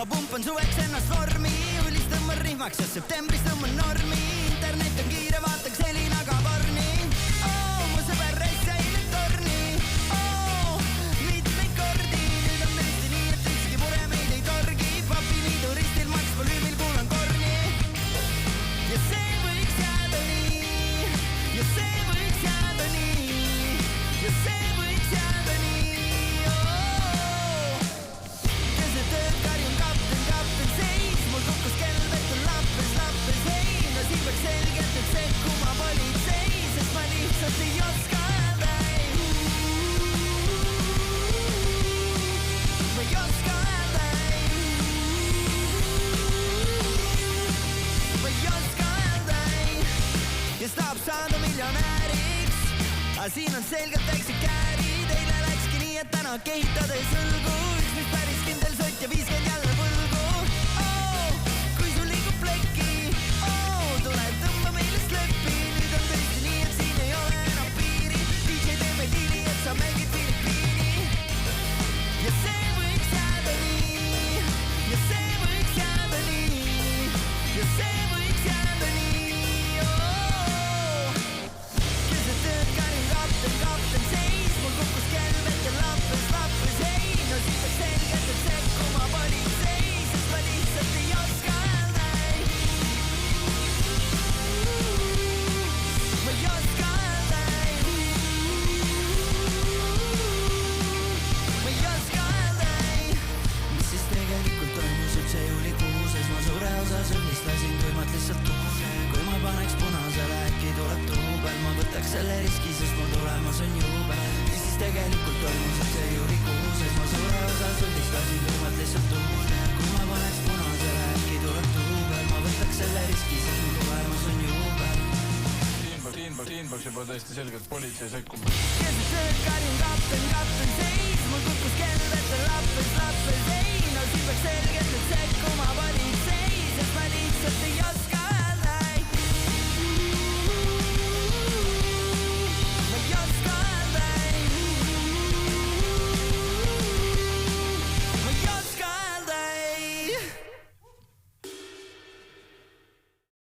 pumpan suveks ennast vormi, juulis tõmban rihmaks ja septembris tõmban normi. Internet on kiire, vaataks Helinaga porni. Mu sõber reis eile torni. Mitmeid kordi, nüüd on tõesti nii, et ükski mure meid ei torgi. Papi nii turistil maks volüümil kuulan korni. Ja see võiks jääda nii. Ja see võiks jääda nii. Ja see võiks jääda nii. Keset ööd karjun kapten seis. Mul kukkus kell, vett on lappes hei. No siin peaks selgelt, et sekkuma politsei, sest ma lihtsalt ei oska öelda ei. Ma ei oska öelda ei. Ma ei oska öelda ei. Kes tahab saada miljonääriks, aga siin on selgelt väiksed käärid. Eile läkski nii, et täna kehitades õlgu. Üks mis päris kindel sott ja 50 jälle võlgu. Kui sul liigub plekki, tule tõmba meile sleppi. Nüüd on tõesti nii, et siin ei ole enam piiri. DJ teeme diili, et sa mängid Filipiini. Ja see võiks jääda nii. Ja see võiks jääda nii. Ja see võiks jääda nii. Keset ööd karjun kapten seis. Mul kukkus kell, vett on lappes hei. No siin peaks selgelt, et sekkuma politsei, sest ma lihtsalt ei oska öelda ei. Ma ei oska öelda ei. Ma ei oska öelda ei. Mis siis tegelikult toimus üldse juulikuuses? Ma suure osa sõlistasin, kui ma lihtsalt tuusen. Kui ma paneks punasele, äkki tuleb tuubel. Ma võtaks selle riski, sest mu tulemus on jubel. Mis siis tegelikult toimus üldse juulikuuses? Ma suure osa sõlistasin, kui ma lihtsalt tuusen. Kui ma paneks punasele, äkki tuleb tuubel. Ma võtaks selle riski, sest mu tulemus on jubel. Siin peaks juba tõesti selgelt politsei sekkumas. Keset ööd karjun kapten seis. Mul kukkus